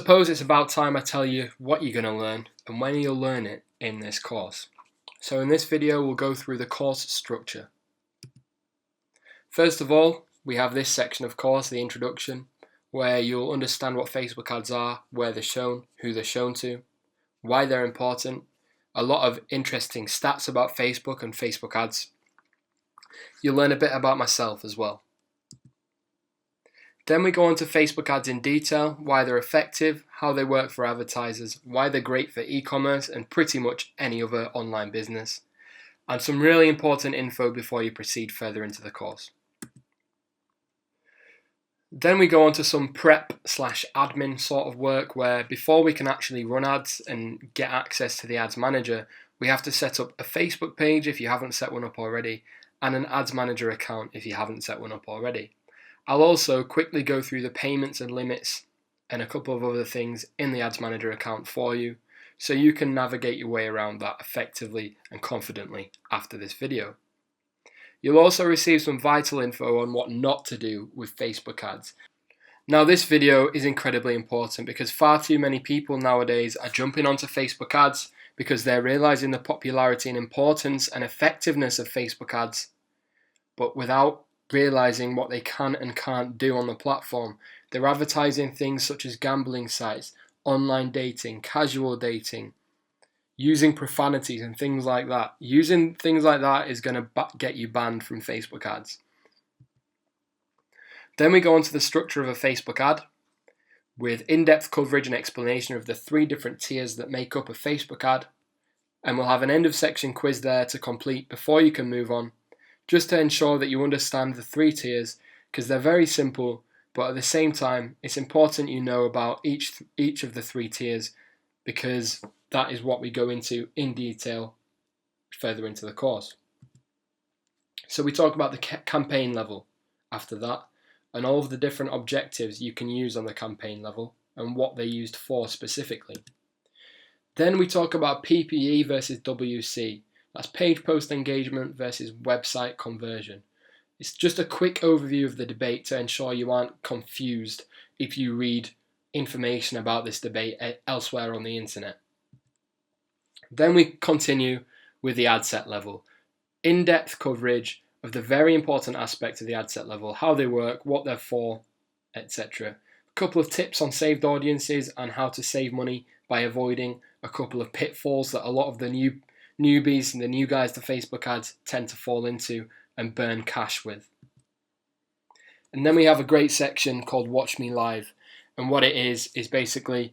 Suppose it's about time I tell you what you're going to learn and when you'll learn it in this course. So in this video we'll go through the course structure. First of all, we have this section of course, the introduction, where you'll understand what Facebook ads are, where they're shown, who they're shown to, why they're important, a lot of interesting stats about Facebook and Facebook ads. You'll learn a bit about myself as well. Then we go on to Facebook ads in detail, why they're effective, how they work for advertisers, why they're great for e-commerce and pretty much any other online business, and some really important info before you proceed further into the course. Then we go on to some prep/admin sort of work where before we can actually run ads and get access to the ads manager, we have to set up a Facebook page if you haven't set one up already, and an ads manager account if you haven't set one up already. I'll also quickly go through the payments and limits and a couple of other things in the Ads Manager account for you, so you can navigate your way around that effectively and confidently after this video. You'll also receive some vital info on what not to do with Facebook ads. Now this video is incredibly important because far too many people nowadays are jumping onto Facebook ads because they're realizing the popularity and importance and effectiveness of Facebook ads, but without realizing what they can and can't do on the platform. They're advertising things such as gambling sites, online dating, casual dating, using profanities and things like that. Using things like that is going to get you banned from Facebook ads. Then we go on to the structure of a Facebook ad with in-depth coverage and explanation of the 3 different tiers that make up a Facebook ad, and we'll have an end of section quiz there to complete before you can move on, just to ensure that you understand the 3 tiers, because they're very simple, but at the same time it's important you know about each of the 3 tiers, because that is what we go into in detail further into the course. So we talk about the campaign level after that, and all of the different objectives you can use on the campaign level and what they're used for specifically. Then we talk about PPE versus WC. That's page post engagement versus website conversion. It's just a quick overview of the debate to ensure you aren't confused if you read information about this debate elsewhere on the internet. Then we continue with the ad set level. In-depth coverage of the very important aspect of the ad set level, how they work, what they're for, etc. A couple of tips on saved audiences and how to save money by avoiding a couple of pitfalls that a lot of the newbies and the new guys to Facebook ads tend to fall into and burn cash with. And then we have a great section called Watch Me Live, and what it is basically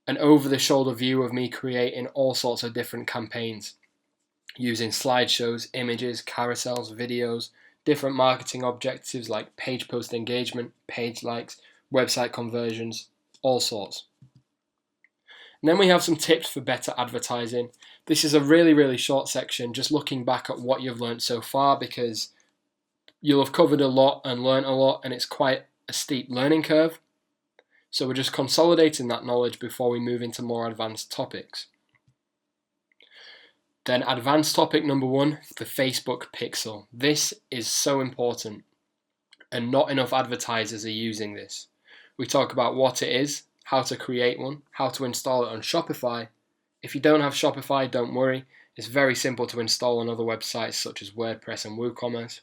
an over-the-shoulder view of me creating all sorts of different campaigns using slideshows, images, carousels, videos, different marketing objectives like page post engagement, page likes, website conversions, all sorts. And then we have some tips for better advertising. This is a really short section, just looking back at what you've learned so far, because you'll have covered a lot and learned a lot, and it's quite a steep learning curve. So we're just consolidating that knowledge before we move into more advanced topics. Then advanced topic number 1, the Facebook pixel. This is so important, and not enough advertisers are using this. We talk about what it is, how to create one, how to install it on Shopify. If you don't have Shopify, don't worry. It's very simple to install on other websites such as WordPress and WooCommerce.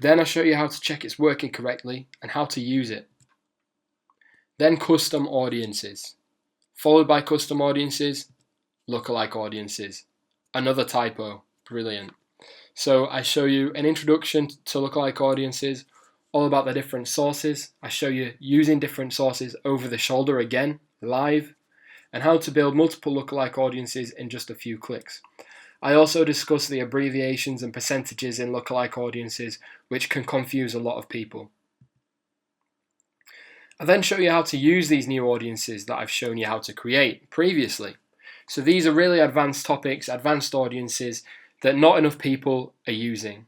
Then I'll show you how to check it's working correctly and how to use it. Then custom audiences. Followed by custom audiences, lookalike audiences. Another typo, brilliant. So I show you an introduction to lookalike audiences, all about the different sources. I show you using different sources over the shoulder again, live, and how to build multiple lookalike audiences in just a few clicks. I also discuss the abbreviations and percentages in lookalike audiences, which can confuse a lot of people. I then show you how to use these new audiences that I've shown you how to create previously. So these are really advanced topics, advanced audiences that not enough people are using.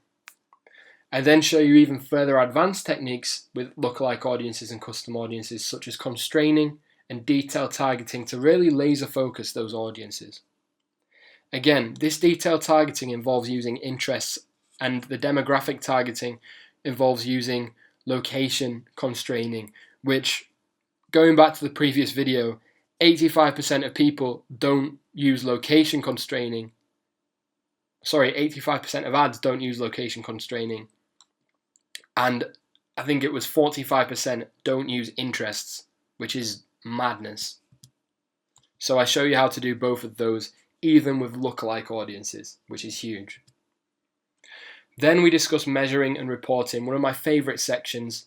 I then show you even further advanced techniques with lookalike audiences and custom audiences, such as constraining and detailed targeting to really laser focus those audiences. Again, this detailed targeting involves using interests, and the demographic targeting involves using location constraining, which going back to the previous video, 85% of people don't use location constraining. 85% of ads don't use location constraining. And I think it was 45% don't use interests, which is madness. So I show you how to do both of those, even with lookalike audiences, which is huge. Then we discuss measuring and reporting, one of my favorite sections.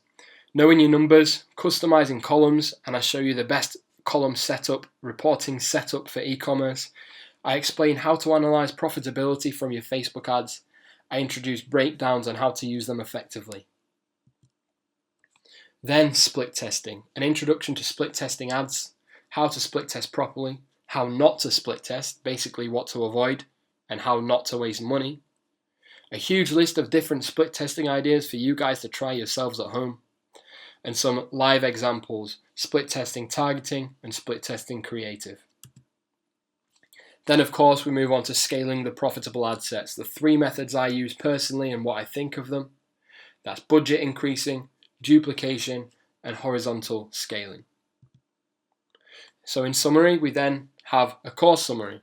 Knowing your numbers, customizing columns, and I show you the best column setup, reporting setup for e-commerce. I explain how to analyze profitability from your Facebook ads. I introduce breakdowns on how to use them effectively. Then split testing, an introduction to split testing ads, how to split test properly, how not to split test, basically what to avoid, and how not to waste money. A huge list of different split testing ideas for you guys to try yourselves at home. And some live examples, split testing targeting and split testing creative. Then of course we move on to scaling the profitable ad sets, the 3 methods I use personally and what I think of them. That's budget increasing, duplication, and horizontal scaling. So in summary, we then have a course summary.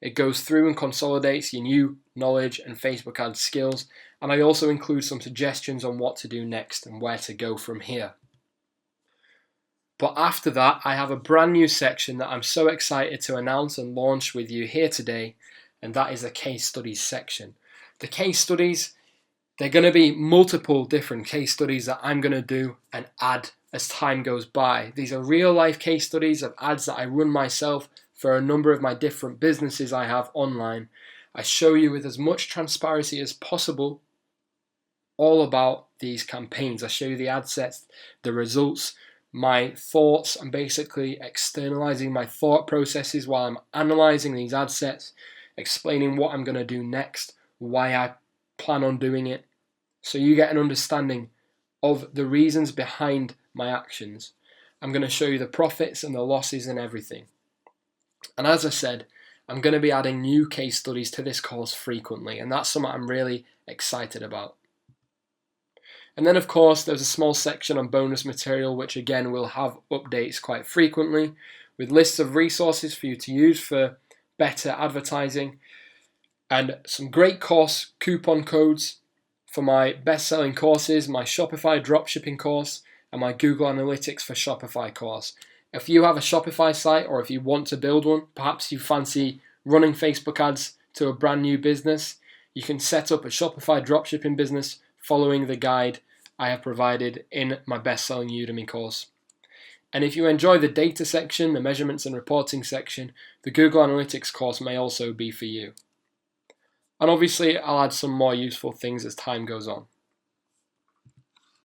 It goes through and consolidates your new knowledge and Facebook ads skills, and I also include some suggestions on what to do next and where to go from here. But after that, I have a brand new section that I'm so excited to announce and launch with you here today, and that is the case studies section. The case studies, they're going to be multiple different case studies that I'm going to do and add as time goes by. These are real life case studies of ads that I run myself for a number of my different businesses I have online. I show you with as much transparency as possible all about these campaigns. I show you the ad sets, the results, my thoughts. I'm basically externalizing my thought processes while I'm analyzing these ad sets, explaining what I'm going to do next, why I plan on doing it, so you get an understanding of the reasons behind my actions. I'm going to show you the profits and the losses and everything. And as I said, I'm going to be adding new case studies to this course frequently, and that's something I'm really excited about. And then of course there's a small section on bonus material, which again will have updates quite frequently with lists of resources for you to use for better advertising and some great course coupon codes for my best-selling courses, my Shopify dropshipping course and my Google Analytics for Shopify course. If you have a Shopify site or if you want to build one, perhaps you fancy running Facebook ads to a brand new business, you can set up a Shopify dropshipping business following the guide I have provided in my best-selling Udemy course. And if you enjoy the data section, the measurements and reporting section, the Google Analytics course may also be for you. And obviously I'll add some more useful things as time goes on.